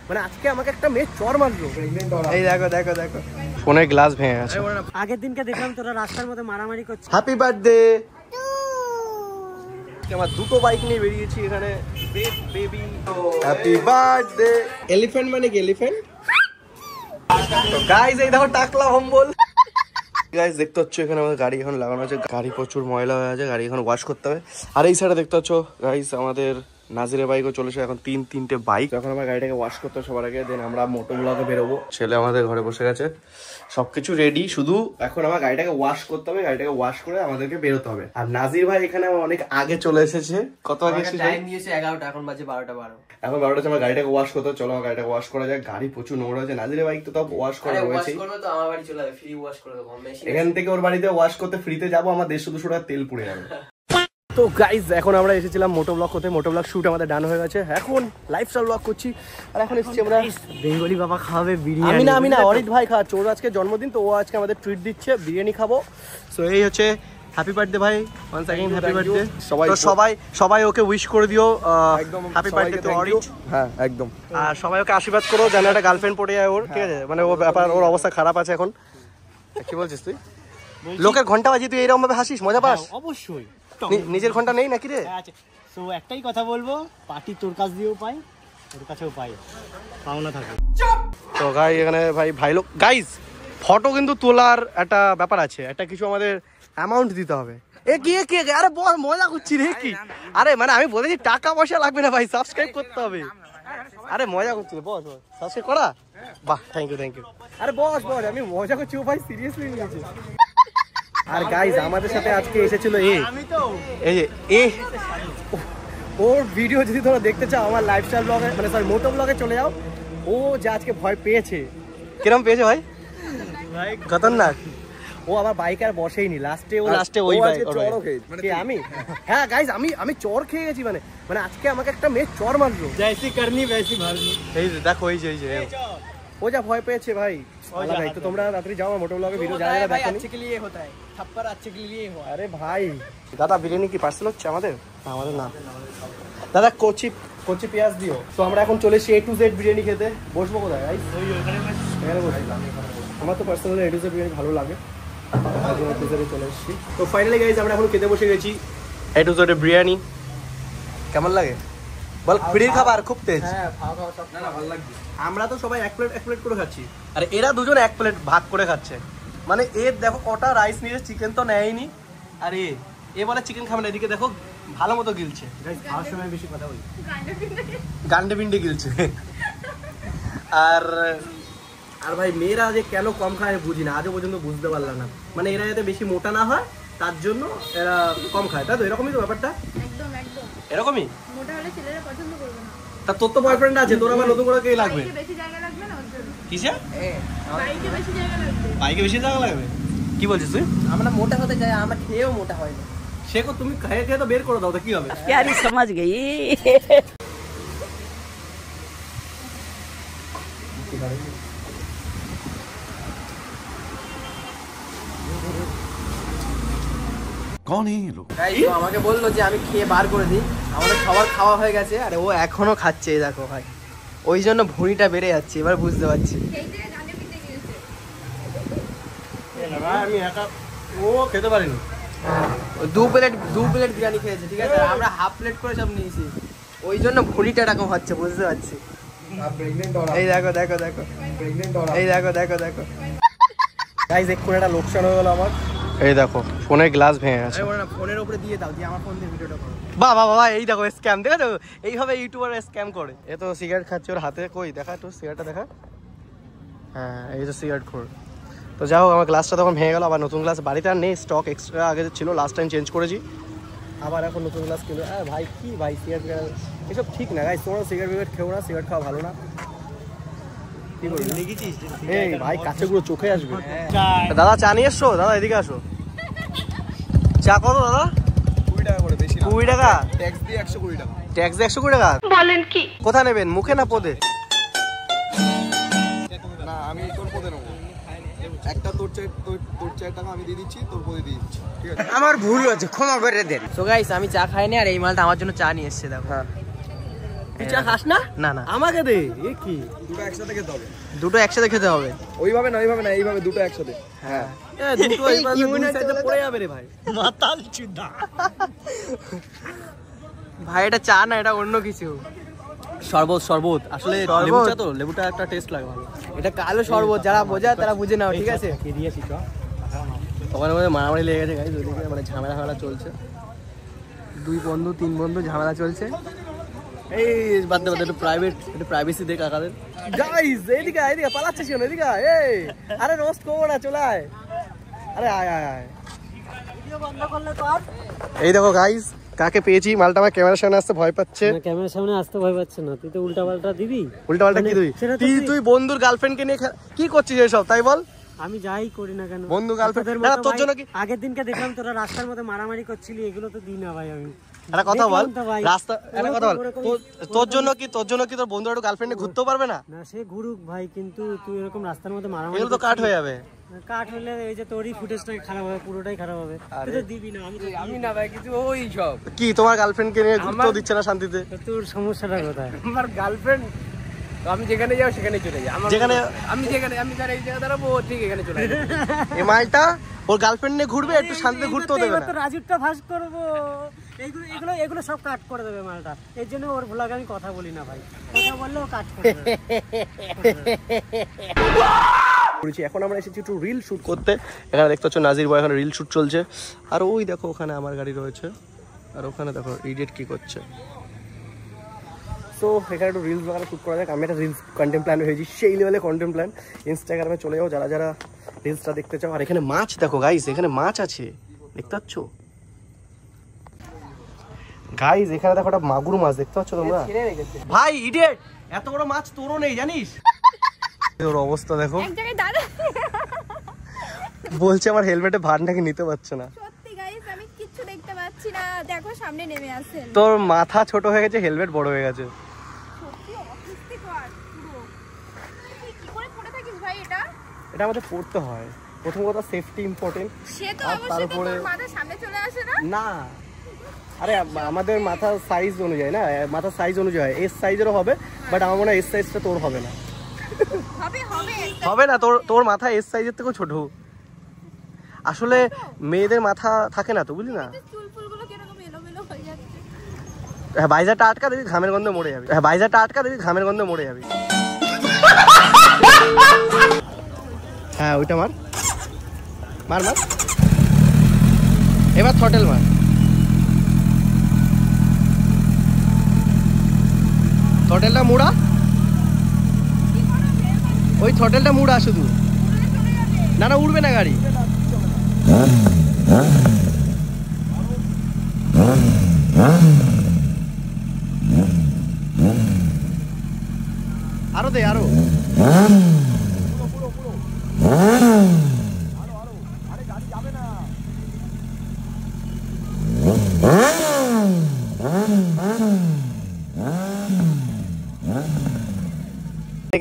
মানে আজকে আমাকে একটা মেয়ে চড় মারলো। এই দেখো দেখো দেখো ফোনের গ্লাস ভেঙে গেছে। আগের দিনকে দেখলাম তোরা রাস্তার মধ্যে মারামারি করছিস। Happy birthday. আমার দুটো বাইক নিয়ে বেরিয়েছি এখানে। Baby happy birthday. এলিফ্যান্ট মানে কি এলিফ্যান্ট? তো গাইস এই দেখো টাকলা ভম্বল। গাইস দেখতে পাচ্ছ এখানে আমাদের গাড়ি এখন লাগানো আছে। গাড়ি প্রচুর ময়লা হয়ে আছে, গাড়ি এখন ওয়াশ করতে হবে। আর এই সাইডে দেখতে পাচ্ছ গাইস আমাদের নাজিরের বাইকও চলেছে। এখন তিনটে বাইক। এখন আমার গাড়িটাকে ওয়াশ করতে হবে সবার আগে, দেন আমরা মোটো ব্লগে বেরোবো। ছেলে আমাদের ঘরে বসে গেছে, সবকিছু রেডি, শুধু এখন আমার গাড়িটাকে ওয়াশ করতে হবে। গাড়িটাকে ওয়াশ করে আমাদেরকে বেরোতে হবে। আর নাজির ভাই এখানে অনেক আগে চলে এসেছে। কত আগে এসেছে? টাইম দিয়েছে 11টা, এখন বাজে 12:12। এখন 12টা আমার গাড়িটাকে ওয়াশ করতে হবে। চলো আমার গাড়িটাকে ওয়াশ করা যায়। গাড়ি প্রচুর নোংরা হয়েছে। নাজিরের বাইক তো তাও ওয়াশ করা হয়েছে। তো আমার বাড়ি চলে যাবে, ফ্রি ওয়াশ করে দেবো। এখান থেকে ওর বাড়িতে ওয়াশ করতে ফ্রিতে যাবো। আমার 150-200 টাকা তেল পুড়ে যাবে। তো গাইজ এখন আমরা এসেছিলাম মোটো ব্লগ করতে। মোটো ব্লগ শুট আমাদের ডান হয়ে গেছে। এখন লাইফস্টাইল ব্লগ করছি। আর এখন এসেছি আমরা বেঙ্গলি বাবা খাওয়াবে বিরিয়ানি। আমি না অরিত ভাই খাওয়াচ্ছে। ওর আজকে জন্মদিন, তো ও আজকে আমাদের ট্রিট দিচ্ছে, বিরিয়ানি খাবো। সো এই হচ্ছে হ্যাপি বার্থডে ভাই, ওয়ান্স অ্যাগেইন হ্যাপি বার্থডে। সবাই ওকে উইশ করে দিও হ্যাপি বার্থডে টু অরিত। হ্যাঁ একদম। আর সবাই ওকে আশীর্বাদ করো যেন একটা গার্লফ্রেন্ড পড়ে যায় ওর, ঠিক আছে? মানে ও ব্যাপার, ওর অবস্থা খারাপ আছে এখন। কি বলছিস তুই? লোকের ঘন্টা বাজিয়ে তুই এরকম ভাবে হাসিস, মজা পাস? অবশ্যই। নিজের ঘন্টা নেই নাকি রে? আচ্ছা, সো একটাই কথা বলবো, পার্টি তোর কাছ দিয়েও পাই, তোর কাছেও পাই, পাওনা থাকে। তো গাই এখানে ভাই লোক গাইজ ফটো কিন্তু তোলার একটা ব্যাপার আছে, একটা কিছু আমাদের অ্যামাউন্ট দিতে হবে। কি আরে বল, মজা করছি রে কি? আরে মানে আমি বলেছি টাকা পয়সা লাগবে না ভাই, সাবস্ক্রাইব করতে হবে। আরে মজা করছি, বস সাবস্ক্রাইব করা। বাহ, থ্যাংক ইউ। আরে বস আমি মজা করছি, ও ভাই সিরিয়াসলি নিয়েছে। আর গাইজ আমাদের সাথে আজকে এসেছিল ওর ভিডিও যদি তোমরা দেখতে চাও আমার লাইফস্টাইল ব্লগে, মানে সরি মোটো ব্লগে চলে যাও। ও যে আজকে ভয় পেয়েছে, কিরম পেয়েছে ভাই? খতরনাক। ও আমার বাইক আর বসেইনি, লাস্টে ওই আমি হ্যাঁ গাইজ আমি চর খেয়ে গেছি। মানে আজকে আমাকে একটা মেয়ে চর মারলো। জैसी करनी वैसी भरनी। এই দেখো এই যে ও যা ভয় পেয়েছে ভাই। ভাই তো তোমরা রাত্রি যাও মোটো ব্লগে ভিডিও যারা দেখো। अच्छे के लिए होता है, थप्पड़ अच्छे के लिए हुआ। আরে ভাই দাদা বিরিয়ানি কি পার্সেল হচ্ছে আমাদের? না দাদা, কচি পেঁয়াজ দিও। তো আমরা এখন চলে এসেছি A to Z বিরিয়ানি খেতে। বসবো কোথায় ভাই? এখানে বসলাম। আমার তো personally A to Z biryani ভালো লাগে, A to Z চলে এসেছি। তো ফাইনালি গাইজ আমরা এখন খেতে বসে গেছি A to Z বিরিয়ানি। কেমন লাগে বল? ফ্রির খাবার খুব তেজ। হ্যাঁ খাওয়া সব না ভালো লাগছে। আমরা তো সবাই এক প্লেট করে খাচ্ছি, আর এরা দুজন এক প্লেট ভাগ করে খাচ্ছে। মানে এর দেখো কটা রাইস নিয়ে, চিকেন তো নেয়নি। আর এ বলে চিকেন খাবে না। এদিকে দেখো ভালো মতো গিলছে। খাওয়ার সময় বেশি কথা বলি, গান্ডে পিন্ডে গিলছে। আর ভাই মেয়েরা যে কেন কম খায় বুঝি না, আজও পর্যন্ত বুঝতে পারলাম না। মানে এরা যাতে বেশি মোটা না হয় তার জন্য এরা কম খায়, তাই তো? এরকমই তো ব্যাপারটা। একদম এরকমই। মোটা হলে ছেলেরা পছন্দ করবে না। তা তোর তো বয়ফ্রেন্ড আছে, তোর আবার নতুন করে কে লাগবে? বেশি জায়গা লাগবে না ওর জন্য। কিসে? বাইকে বেশি জায়গা লাগবে। বাইকে বেশি জায়গা লাগবে? কি বলছিস তুই? আমরা মোটা হতে চাই, আমরা খেয়েও মোটা হয় না। সে কো তুমি খেয়ে তো বের করে দাও, তো কি হবে? প্যারি সমাজ গই। कौन है ये लोग? আমাকে বললো যে আমি খেয়ে বার করে দিই। আমাদের সবার খাওয়া হয়ে গেছে, আর ও এখনো খাচ্ছে। এই দেখো ভাই, ওই জন্য ভুঁড়িটা বেড়ে যাচ্ছে। এবার বুঝতে পারছি। সেই থেকে গানে পিটে গিয়েছে। আমি একা ও খেতে পারিনি। দু প্লেট বিরিয়ানি খেয়েছে, ঠিক আছে? আমরা হাফ প্লেট করে সব নিয়েছি, ওই জন্য ভুঁড়িটা এরকম হচ্ছে, বুঝতে পারছি। এই দেখো এই দেখো গাইস, এক্ষুনি একটা লোকসান হয়ে গেল আমার। এই দেখো ফোনের গ্লাস ভেঙে গেছে। ফোনের উপরে দিয়ে দাও, দিয়ে আমার ফোন দিয়ে ভিডিওটা করো। বাবা এই দেখো স্ক্যাম, দেখো এইভাবে ইউটিউবার স্ক্যাম করে। এ তো সিগারেট খাচ্ছে ওর হাতে, কই দেখা একটু সিগারেটটা দেখা। হ্যাঁ এই তো সিগারেট খোর। তো যাই হোক, আমার গ্লাসটা তখন ভেঙে গেল। আবার নতুন গ্লাস বাড়িতে আর নেই, স্টক এক্সট্রা আগে ছিল, লাস্ট টাইম চেঞ্জ করেছি। আবার এখন নতুন গ্লাস কিনবে। ভাই কি ভাই, সিগারেট এসব ঠিক না গাইস। তোমরা সিগারেট খেও না, সিগারেট খাওয়া ভালো না। কি বলবি? এই ভাই কাছেগুলো চোখে আসবে। দাদা চা নিয়ে এসছো? দাদা এদিকে আসো। চা কত দাদা? 20 টাকা করে। বেশি 20 টাকা? ট্যাক্স দিয়ে 120 টাকা। ট্যাক্স দিয়ে 120 টাকা? বলেন কি? কোথায় নেবেন, মুখে না পদে? না আমি তোর পদে নেব। একটা তোর চায়ের টাকা আমি দিয়ে দিচ্ছি, তোর বলে দিয়ে দিচ্ছি, ঠিক আছে? আমার ভুল হচ্ছে, ক্ষমা করে দেন। সো গাইস আমি চা খাইনি আর এই মালটা আমার জন্য চা নিয়ে এসেছে দেখো। তুই চা খাস না? না না আমাকে দে। এ কি? দুটো একসাথে খেতে হবে। দুটো একসাথে খেতে হবে? ওইভাবে না, এইভাবে দুটো একসাথে। হ্যাঁ দুটো এইভাবে দুই সাইডে পড়ে যাবে রে ভাই। মাতাল চুদা। ভাই এটা চা না, এটা অন্য কিছু। শরবত আসলে লেবু চা তো, লেবুটা একটা টেস্ট লাগে ভালো। এটা কালো শরবত, যারা বোঝায় তারা বুঝে নাও, ঠিক আছে? কে দিয়েছি চ। ওখানে মধ্যে মারামারি লেগে গেছে গাইস, ওদিকে মানে ঝামেলা চলছে। 2 বন্ধু 3 বন্ধু ঝামেলা চলছে। এই বাদ দে একটু প্রাইভেসি দে কাকাদের। গাইস এদিকে পালাচ্ছিস কেন? এদিকে এই, আরে রোস্ট করবো না, চলে আয়। আরে আয় ভিডিও বন্ধ করলে তো। এই দেখো গাইস কাকে পেয়েছি। মালটা আমার ক্যামেরার সামনে আসতে ভয় পাচ্ছে। ক্যামেরার সামনে আসতে ভয় পাচ্ছে না, তুই তো উল্টাপাল্টা দিবি। উল্টাপাল্টা কি তুই বন্ধুর গার্লফ্রেন্ডকে নিয়ে কি করছিস এসব, তাই বল? আমি যাই করি না কেন, বন্ধু গার্লফ্রেন্ড তোর জন্য কি? আগের দিনকে দেখলাম তোরা রাস্তার মধ্যে মারামারি করছিলি, এগুলো তো দিই না ভাই আমি। একটা কথা বল, রাস্তা একটা কথা বল, তোর জন্য কি তোর বন্ধু একটু গার্লফ্রেন্ডে ঘুরতেও পারবে না? না সে ঘুরুক ভাই, কিন্তু তুই এরকম রাস্তার মধ্যে মারামারি এগুলো তো কাট হয়ে যাবে। কাট হলে এই যে তোরই ফুটেজটাই খারাপ হবে, পুরোটাই খারাপ হবে। তুই তো দিবি না, আমি না ভাই কিছু ওই সব। কি তোমার গার্লফ্রেন্ডকে নিয়ে ঘুরতেও দিচ্ছে না শান্তিতে? তোর সমস্যাটা কোথায়? আমার গার্লফ্রেন্ড আমি যেখানে যাও সেখানে চলে যাই। যেখানে আমি তার এই জায়গা দাঁড়াবো, ঠিক এখানে চলে যাই। এই মালটা ওর গার্লফ্রেন্ড নিয়ে ঘুরবে, একটু শান্তিতে ঘুরতেও দেবে না। তো রাজুরটা ফাঁস করবো, এগুলো সব কাট করে দেবে মালটা। এর জন্য ওর ভ্লগে আমি কথা বলি না ভাই, কথা বললেও কাট করে দেবে। এখন আমরা এসেছি একটু রিল শুট করতে। এখানে দেখতে পাচ্ছ নাজির বয় এখানে রিল শুট চলছে। আর ওই দেখো ওখানে আমার গাড়ি রয়েছে, আর ওখানে দেখো ইডিয়েট কি করছে। সো এখানে একটু রিলস বাগানে শ্যুট করা যাক। আমি একটা রিলস কন্টেন্ট প্ল্যান হয়েছি, সেই লেভেলে কন্টেন্ট প্ল্যান। ইনস্টাগ্রামে চলে যাও যারা যারা রিলসটা দেখতে চাও। আর এখানে মাছ দেখো গাইস, এখানে মাছ আছে দেখতে পাচ্ছ গাইস। এখানে দেখো একটা মাগুর মাছ দেখতে পাচ্ছ তোমরা ভাই। ইডিয়েট, এত বড় মাছ তোরও নেই জানিস? ওর অবস্থা দেখো, এক জায়গায় দাঁড়া। বলছে আমার হেলমেটে ভার নাকি নিতে পারছে না। সত্যি গাইস আমি কিচ্ছু দেখতে পাচ্ছি না, দেখো সামনে নেমে আসেন। তোর মাথা ছোট হয়ে গেছে, হেলমেট বড় হয়ে গেছে। সত্যি অসুস্থ কর পুরো। তুই কি করে পড়ে থাকিস ভাই? এটা আমাদের পড়তে হয়। প্রথম কথা সেফটি ইম্পর্টেন্ট। সে তো অবশ্যই তো তোর মাথার সামনে চলে আসে না। না আরে আমাদের মাথার সাইজ অনুযায়ী না, মাথার সাইজ অনুযায়ী এস সাইজেরও হবে, বাট আমার মনে হয় এস সাইজটা তোর হবে না। হবে না, তোর মাথা এস সাইজের থেকেও ছোট। আসলে মেয়েদের মাথা থাকে না তো, বুঝলি না? চুলফুলগুলো কিরকম এলোমেলো হয়ে যাচ্ছে। হ্যাঁ বাইজারটা আটকা দিবি, ঘামের গন্ধে মরে যাবি। হ্যাঁ ওইটা মার। এবার থ্রটেল মার। থ্রটেলটা মুড়া, ওই থ্রটেলটা মুড়া শুধু। না উড়বে না গাড়ি। আরো দে আরো।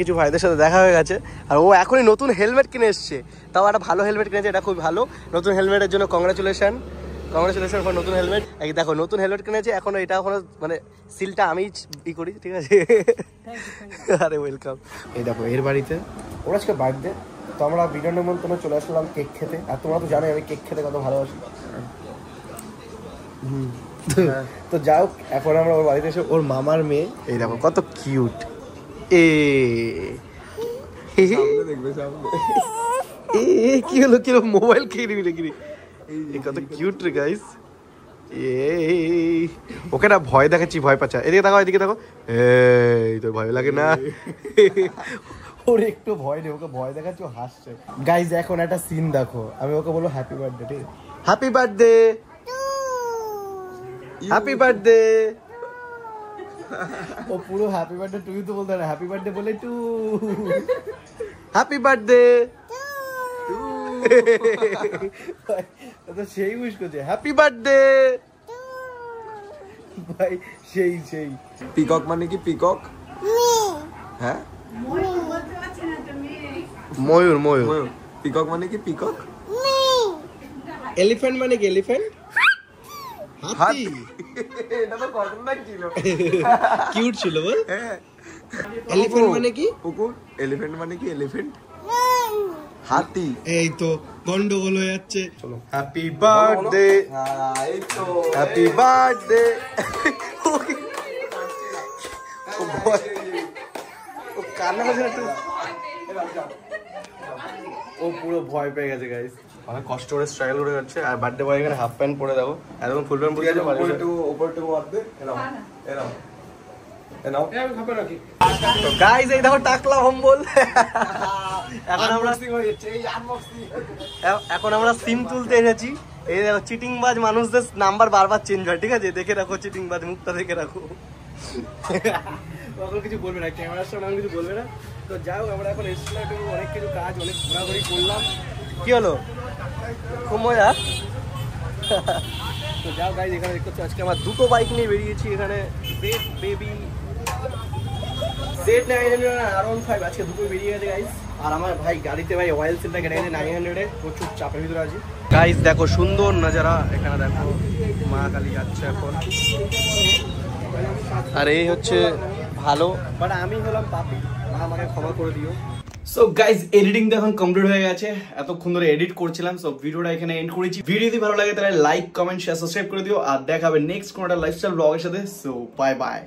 কিছু ভাইদের সাথে দেখা হয়ে গেছে, আর ও এখনই নতুন হেলমেট কিনে এসছে। তাও একটা ভালো হেলমেট কিনেছে, এটা খুব ভালো। নতুন হেলমেটের জন্য কংগ্রাচুলেশন ফর নতুন হেলমেট। এই দেখো নতুন হেলমেট কিনেছে, এখনো এটা এখনো মানে সিলটা আমি করি, ঠিক আছে? আরে ওয়েলকাম। এই দেখো এর বাড়িতে ওর আজকে বার্থডে, তো আমরা ভিডিও নিমন্ত্রণে চলে আসলাম কেক খেতে। আর তোমরা তো জানোই আমি কেক খেতে কত ভালোবাসি। তো যাও, এখন আমরা ওর বাড়িতে এসে ওর মামার মেয়ে, এই দেখো কত কিউট। কি হলো মোবাইল খেয়ে নিবি নাকি? কত কিউট রে গাইস। ওকে না ভয় দেখাচ্ছি, ভয় পাচ্ছে। এদিকে দেখো। এই তোর ভয় লাগে না? ওর একটু ভয় নেই, ওকে ভয় দেখাচ্ছি, ও হাসছে। গাইস এখন একটা সিন দেখো, আমি ওকে বলবো হ্যাপি বার্থডে, ঠিক আছে? Happy birthday, happy birthday. ও পুরো হ্যাপি বার্থডে টু তো বলতে না, হ্যাপি বার্থডে বলে টু, হ্যাপি বার্থডে তো সেই উইশ করছে হ্যাপি বার্থডে ভাই। সেই পিকক মানে কি? পিকক হ্যাঁ, ময়ূর। পিকক মানে কি পিকক? এলিফ্যান্ট মানে কি এলিফ্যান্ট? হাতি। এটা তো খতরনাক ছিল। কিউট ছিল বল। হ্যাঁ। এলিফ্যান্ট মানে কি? কুকুর। এলিফ্যান্ট মানে কি এলিফ্যান্ট? হাতি। এই তো গন্ডগোল হয়ে যাচ্ছে। চলো হ্যাপি বার্থডে। এই তো হ্যাপি বার্থডে। ও কান্না করছে একটু। ও পুরো ভয় পেয়ে গেছে গাইস। অনেক কষ্ট করে স্ট্রাগল করে যাচ্ছে আর বার্থডে বয় এখানে হাফ প্যান্ট পরে দেখো একদম ফুল প্যান্ট পরে যাবে উপরটু মারতে এলাম এলাম এলাম তো গাইস এই দেখো টাকলা ভম্বল এখন আমরা সিম তুলতে এসেছি এই দেখো চিটিংবাজ মানুষদের নাম্বার বারবার চেঞ্জ হয় ঠিক আছে দেখে রাখো চিটিংবাজ মুখটা দেখে রাখো তখন কিছু বলবে না ক্যামেরার সামনে আমি কিছু বলবে না তো যাও আমরা এখন এসেছিলাম একটু অনেক কিছু কাজ অনেক ঘোরাঘুরি করলাম কি হলো খুব মজা তো যাও গাইজ এখানে দেখতে পাচ্ছি আজকে আমার দুটো বাইক নিয়ে বেরিয়েছি এখানে বেবি R15 আজকে দুটো বেরিয়ে গেছে গাইজ আর আমার ভাই গাড়িতে ভাই অয়েল সিলটা কেটে গেছে 900-এ প্রচুর চাপের ভিতরে আছি গাইজ দেখো সুন্দর নজারা এখানে দেখো মা কালী যাচ্ছে এখন আর এই হচ্ছে ভালো বাট আমি হলাম পাপি মা আমাকে ক্ষমা করে দিও সো গাইজ এডিটিং তো এখন কমপ্লিট হয়ে গেছে এতক্ষণ ধরে এডিট করছিলাম সো ভিডিওটা এখানে এন্ড করেছি ভিডিও যদি ভালো লাগে তাহলে লাইক কমেন্ট শেয়ার সাবস্ক্রাইব করে দিও আর দেখা হবে নেক্সট কোনটা লাইফস্টাইল ব্লগের সাথে সো বাই বাই